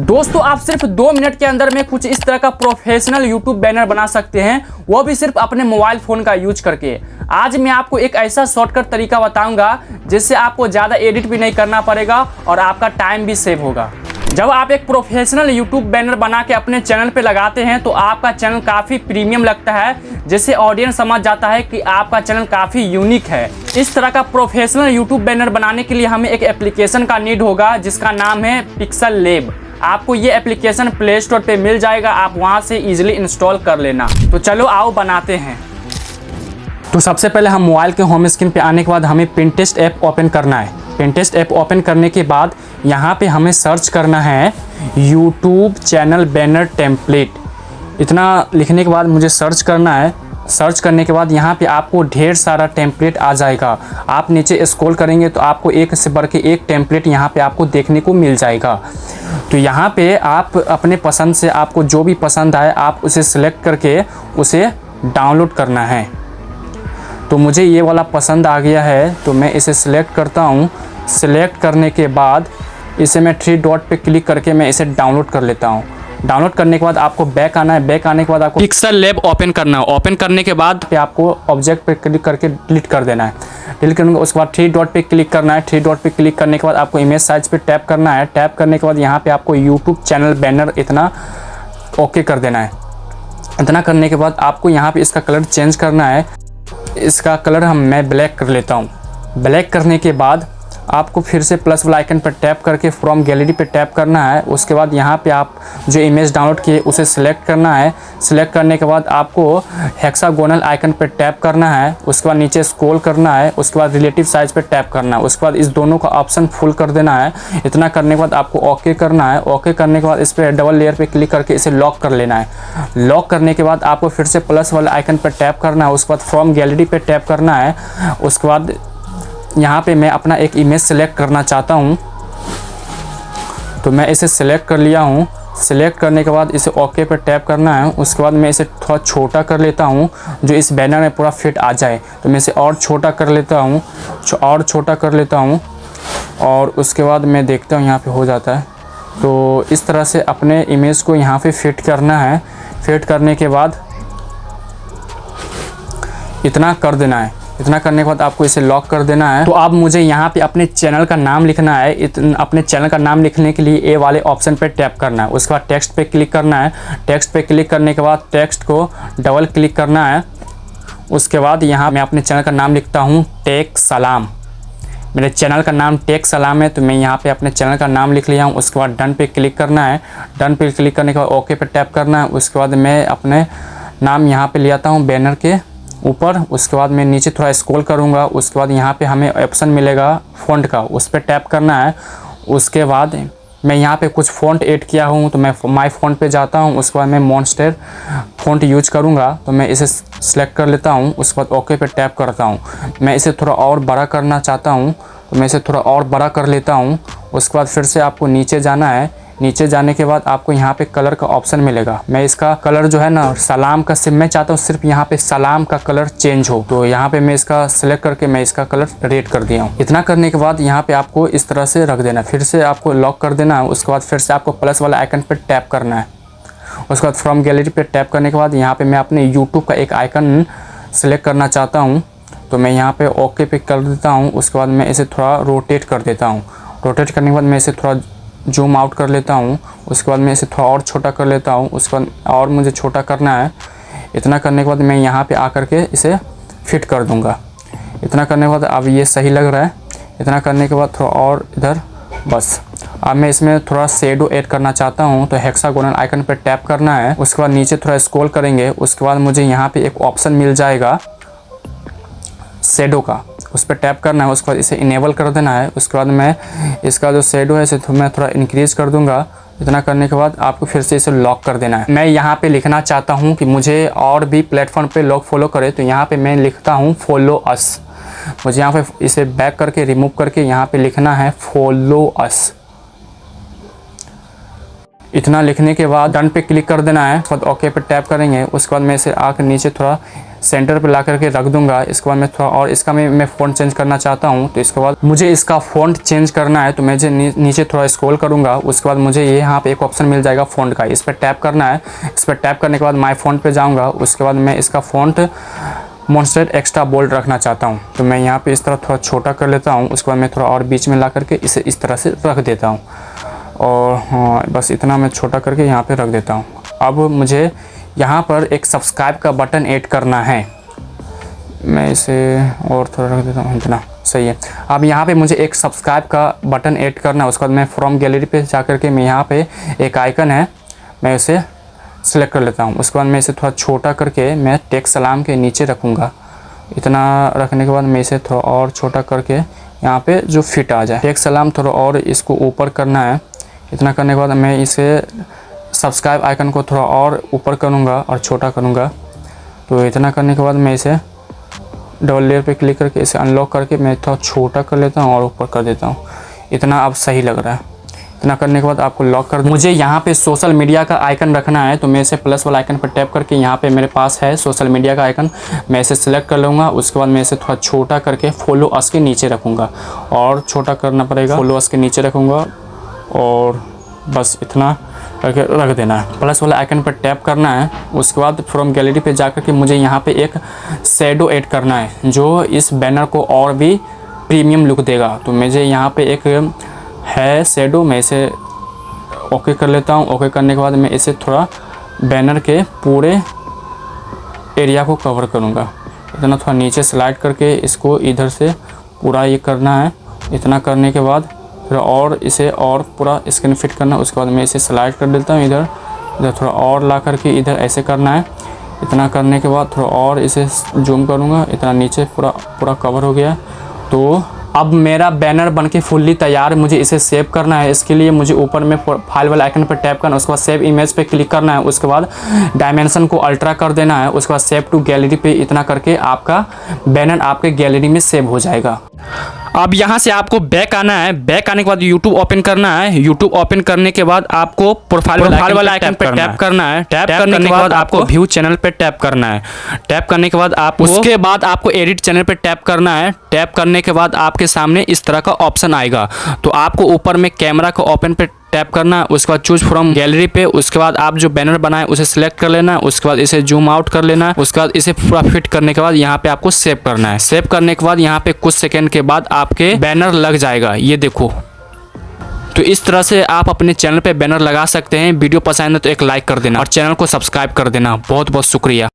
दोस्तों आप सिर्फ 2 मिनट के अंदर में कुछ इस तरह का प्रोफेशनल यूट्यूब बैनर बना सकते हैं, वो भी सिर्फ अपने मोबाइल फ़ोन का यूज करके। आज मैं आपको एक ऐसा शॉर्टकट तरीका बताऊंगा जिससे आपको ज़्यादा एडिट भी नहीं करना पड़ेगा और आपका टाइम भी सेव होगा। जब आप एक प्रोफेशनल यूट्यूब बैनर बना के अपने चैनल पे लगाते हैं तो आपका चैनल काफ़ी प्रीमियम लगता है, जिससे ऑडियंस समझ जाता है कि आपका चैनल काफ़ी यूनिक है। इस तरह का प्रोफेशनल यूट्यूब बैनर बनाने के लिए हमें एक एप्लीकेशन का नीड होगा जिसका नाम है पिक्सल लैब। आपको ये एप्लीकेशन प्ले स्टोर पे मिल जाएगा, आप वहाँ से इजीली इंस्टॉल कर लेना। तो चलो आओ बनाते हैं। तो सबसे पहले हम मोबाइल के होम स्क्रीन पे आने के बाद हमें पिंटरेस्ट ऐप ओपन करना है। पिंटरेस्ट ऐप ओपन करने के बाद यहाँ पे हमें सर्च करना है यूट्यूब चैनल बैनर टेम्पलेट। इतना लिखने के बाद मुझे सर्च करना है। सर्च करने के बाद यहाँ पे आपको ढेर सारा टेम्पलेट आ जाएगा। आप नीचे स्क्रॉल करेंगे तो आपको एक से बढ़ के एक टेम्पलेट यहाँ पे आपको देखने को मिल जाएगा। तो यहाँ पे आप अपने पसंद से आपको जो भी पसंद आए आप उसे सिलेक्ट करके उसे डाउनलोड करना है। तो मुझे ये वाला पसंद आ गया है तो मैं इसे सिलेक्ट करता हूँ। सिलेक्ट करने के बाद इसे मैं 3 डॉट पे क्लिक करके मैं इसे डाउनलोड कर लेता हूँ। डाउनलोड करने के बाद आपको बैक आना है। बैक आने के बाद आपको पिक्सल लैब ओपन करना है। ओपन करने के बाद पे आपको ऑब्जेक्ट पे क्लिक करके डिलीट कर देना है। डिलीट करने के उसके बाद 3 डॉट पे क्लिक करना है। 3 डॉट पे क्लिक करने के बाद आपको इमेज साइज पे टैप करना है। टैप करने के बाद यहाँ पे आपको यूट्यूब चैनल बैनर इतना ओके कर देना है। इतना करने के बाद आपको यहाँ पे इसका कलर चेंज करना है। इसका कलर मैं ब्लैक कर लेता हूँ। ब्लैक करने के बाद आपको फिर से प्लस वाला आइकन पर टैप करके फ्रॉम गैलरी पे टैप करना है। उसके बाद यहाँ पे आप जो इमेज डाउनलोड किए उसे सिलेक्ट करना है। सिलेक्ट करने के बाद आपको हेक्सागोनल आइकन पर टैप करना है। उसके बाद नीचे स्क्रॉल करना है। उसके बाद रिलेटिव साइज पे टैप करना है। उसके बाद इस दोनों का ऑप्शन फुल कर देना है। इतना करने के बाद आपको ओके करना है। ओके करने के बाद इस पर डबल लेयर पर क्लिक करके इसे लॉक कर लेना है। लॉक करने के बाद आपको फिर से प्लस वाले आइकन पर टैप करना है। उसके बाद फ्रॉम गैलरी पर टैप करना है। उसके बाद यहाँ पे मैं अपना एक इमेज सेलेक्ट करना चाहता हूँ तो मैं इसे सेलेक्ट कर लिया हूँ। सेलेक्ट करने के बाद इसे ओके पर टैप करना है। उसके बाद मैं इसे थोड़ा छोटा कर लेता हूँ जो इस बैनर में पूरा फिट आ जाए। तो मैं इसे और छोटा कर लेता हूँ और उसके बाद मैं देखता हूँ यहाँ पे हो जाता है। तो इस तरह से अपने इमेज को यहाँ पे फिट करना है। फिट करने के बाद इतना कर देना है। इतना करने के बाद आपको इसे लॉक कर देना है। तो अब मुझे यहाँ पे अपने चैनल का नाम लिखना है। अपने चैनल का नाम लिखने के लिए ए वाले ऑप्शन पे टैप करना है। उसके बाद टेक्स्ट पे क्लिक करना है। टेक्स्ट पे क्लिक करने के बाद टेक्स्ट को डबल क्लिक करना है। उसके बाद यहाँ मैं अपने चैनल का नाम लिखता हूँ टेक सलाम। मेरे चैनल का नाम टेक सलाम है तो मैं यहाँ पे अपने चैनल का नाम लिख लिया हूँ। उसके बाद डन पे क्लिक करना है। डन पे क्लिक करने के बाद ओके पे टैप करना है। उसके बाद मैं अपने नाम यहाँ पे ले आता हूँ बैनर के ऊपर। उसके बाद मैं नीचे थोड़ा स्क्रॉल करूँगा। उसके बाद यहाँ पे हमें ऑप्शन मिलेगा फ़ॉन्ट का, उस पर टैप करना है। उसके बाद मैं यहाँ पे कुछ फ़ॉन्ट ऐड किया हूँ तो मैं माय फ़ॉन्ट पे जाता हूँ। उसके बाद मैं मॉन्स्टर फ़ॉन्ट यूज करूँगा तो मैं इसे सेलेक्ट कर लेता हूँ। उसके बाद ओके पे टैप करता हूँ। मैं इसे थोड़ा और बड़ा करना चाहता हूँ तो मैं इसे थोड़ा और बड़ा कर लेता हूँ। उसके बाद फिर से आपको नीचे जाना है। नीचे जाने के बाद आपको यहाँ पे कलर का ऑप्शन मिलेगा। मैं इसका कलर जो है ना सलाम का मैं चाहता हूँ सिर्फ यहाँ पे सलाम का कलर चेंज हो। तो यहाँ पे मैं इसका सिलेक्ट करके मैं इसका कलर रेड कर दिया हूँ। इतना करने के बाद यहाँ पे आपको इस तरह से रख देना। फिर से आपको लॉक कर देना है। उसके बाद फिर से आपको प्लस वाला आइकन पर टैप करना है। उसके बाद फ्रॉम गैलरी पे टैप करने के बाद यहाँ पे मैं अपने यूट्यूब का एक आइकन सेलेक्ट करना चाहता हूँ तो मैं यहाँ पे ओके पे कर देता हूँ। उसके बाद मैं इसे थोड़ा रोटेट कर देता हूँ। रोटेट करने के बाद मैं इसे थोड़ा जूम आउट कर लेता हूँ। उसके बाद मैं इसे थोड़ा और छोटा कर लेता हूँ। उसके बाद और मुझे छोटा करना है। इतना करने के बाद मैं यहाँ पे आकर के इसे फिट कर दूँगा। इतना करने के बाद अब ये सही लग रहा है। इतना करने के बाद थोड़ा और इधर बस। अब मैं इसमें थोड़ा शेडो ऐड करना चाहता हूँ तो हेक्सागोनल आइकन पर टैप करना है। उसके बाद नीचे थोड़ा स्क्रॉल करेंगे। उसके बाद मुझे यहाँ पे एक ऑप्शन मिल जाएगा शेडो का, उस पर टैप करना है। उसके बाद इसे इनेबल कर देना है। उसके बाद मैं इसका जो शेडो है इसे मैं थोड़ा इंक्रीज कर दूंगा। इतना करने के बाद आपको फिर से इसे लॉक कर देना है। मैं यहाँ पे लिखना चाहता हूँ कि मुझे और भी प्लेटफॉर्म पे लोग फॉलो करे तो यहाँ पे मैं लिखता हूँ फॉलो अस। मुझे यहाँ पे इसे बैक करके रिमूव करके यहाँ पे लिखना है फॉलो अस। इतना लिखने के बाद डन पे क्लिक कर देना है। उसके बाद ओके पे टैप करेंगे। उसके बाद मैं इसे आकर नीचे थोड़ा सेंटर पे ला करके रख दूंगा। इसके बाद मैं थोड़ा और इसका मैं फ़ॉन्ट चेंज करना चाहता हूँ, तो इसके बाद मुझे इसका फ़ॉन्ट चेंज करना है। तो मैं नीचे थोड़ा स्क्रॉल करूँगा, उसके बाद मुझे ये यहाँ पे एक ऑप्शन मिल जाएगा फ़ॉन्ट का, इस पर टैप करना है। इस पर टैप करने के बाद माय फ़ॉन्ट पे जाऊँगा, उसके बाद मैं इसका फ़ॉन्ट मॉन्स्टर एक्स्ट्रा बोल्ड रखना चाहता हूँ। तो मैं यहाँ पे इस तरह थोड़ा छोटा कर लेता हूँ, उसके बाद मैं थोड़ा और बीच में ला करके इसे इस तरह से रख देता हूँ। और हाँ, बस इतना मैं छोटा करके यहाँ पे रख देता हूँ। अब मुझे यहाँ पर एक सब्सक्राइब का बटन ऐड करना है, मैं इसे और थोड़ा रख देता हूँ, इतना सही है। अब यहाँ पे मुझे एक सब्सक्राइब का बटन ऐड करना है। उसके बाद मैं फ्रॉम गैलरी पे जा करके मैं यहाँ पे एक आइकन है, मैं इसे सेलेक्ट कर लेता हूँ। उसके बाद मैं इसे थोड़ा छोटा करके मैं टेक सलाम के नीचे रखूँगा। इतना रखने के बाद मैं इसे थोड़ा और छोटा करके यहाँ पे जो फिट आ जाए। टेक सलाम थोड़ा और इसको ऊपर करना है। इतना करने के बाद मैं इसे सब्सक्राइब आइकन को थोड़ा और ऊपर करूँगा और छोटा करूँगा। तो इतना करने के बाद मैं इसे डबल लेयर पे क्लिक करके इसे अनलॉक करके मैं थोड़ा छोटा कर लेता हूँ और ऊपर कर देता हूँ। इतना अब सही लग रहा है। इतना करने के बाद आपको लॉक कर दो। मुझे यहाँ पे सोशल मीडिया का आइकन रखना है, तो मैं इसे प्लस वाला आइकन पर टैप करके यहाँ पे मेरे पास है सोशल मीडिया का आइकन, मैं इसे सिलेक्ट कर लूँगा। उसके बाद मैं इसे थोड़ा छोटा करके फॉलो अस के नीचे रखूँगा, और छोटा करना पड़ेगा, फॉलो अस के नीचे रखूँगा, और बस इतना करके रख देना है। प्लस वाला आइकन पर टैप करना है। उसके बाद फ्रॉम गैलरी पे जाकर के मुझे यहाँ पे एक शैडो ऐड करना है, जो इस बैनर को और भी प्रीमियम लुक देगा। तो मुझे यहाँ पे एक है शैडो, मैं इसे ओके कर लेता हूँ। ओके करने के बाद मैं इसे थोड़ा बैनर के पूरे एरिया को कवर करूँगा। इतना थोड़ा नीचे स्लाइड करके इसको इधर से पूरा ये करना है। इतना करने के बाद फिर और इसे और पूरा स्क्रीन फिट करना है। उसके बाद मैं इसे स्लाइड कर देता हूँ, इधर थोड़ा और ला करके इधर ऐसे करना है। इतना करने के बाद थोड़ा और इसे जूम करूँगा। इतना नीचे पूरा कवर हो गया। तो अब मेरा बैनर बनके फुल्ली तैयार है। मुझे इसे सेव करना है। इसके लिए मुझे ऊपर में फाइल वाला आइकन पर टैप करना है, उसके बाद सेव इमेज पे क्लिक करना है। उसके बाद डायमेंशन को अल्ट्रा कर देना है। उसके बाद सेव टू गैलरी पे इतना करके आपका बैनर आपके गैलरी में सेव हो जाएगा। अब यहाँ से आपको बैक आना है। बैक आने के बाद यूट्यूब ओपन करना है। यूट्यूब ओपन करने के बाद आपको प्रोफाइल वाला आइकन पे टैप करना है। टैप करने के बाद आपको व्यू चैनल पे टैप करना है। टैप करने के बाद उसके बाद आपको एडिट चैनल पे टैप करना है। टैप करने के बाद आपके सामने इस तरह का ऑप्शन आएगा। तो आपको ऊपर में कैमरा का ओपन पे टैप करना है। उसके बाद चूज फ्रॉम गैलरी पे, उसके बाद आप जो बैनर बनाए उसे सिलेक्ट कर लेना है। उसके बाद इसे जूम आउट कर लेना है। उसके बाद इसे पूरा फिट करने के बाद यहाँ पे आपको सेव करना है। सेव करने के बाद यहाँ पे कुछ सेकंड के बाद आपके बैनर लग जाएगा, ये देखो। तो इस तरह से आप अपने चैनल पे बैनर लगा सकते हैं। वीडियो पसंद है तो एक लाइक कर देना और चैनल को सब्सक्राइब कर देना। बहुत बहुत शुक्रिया।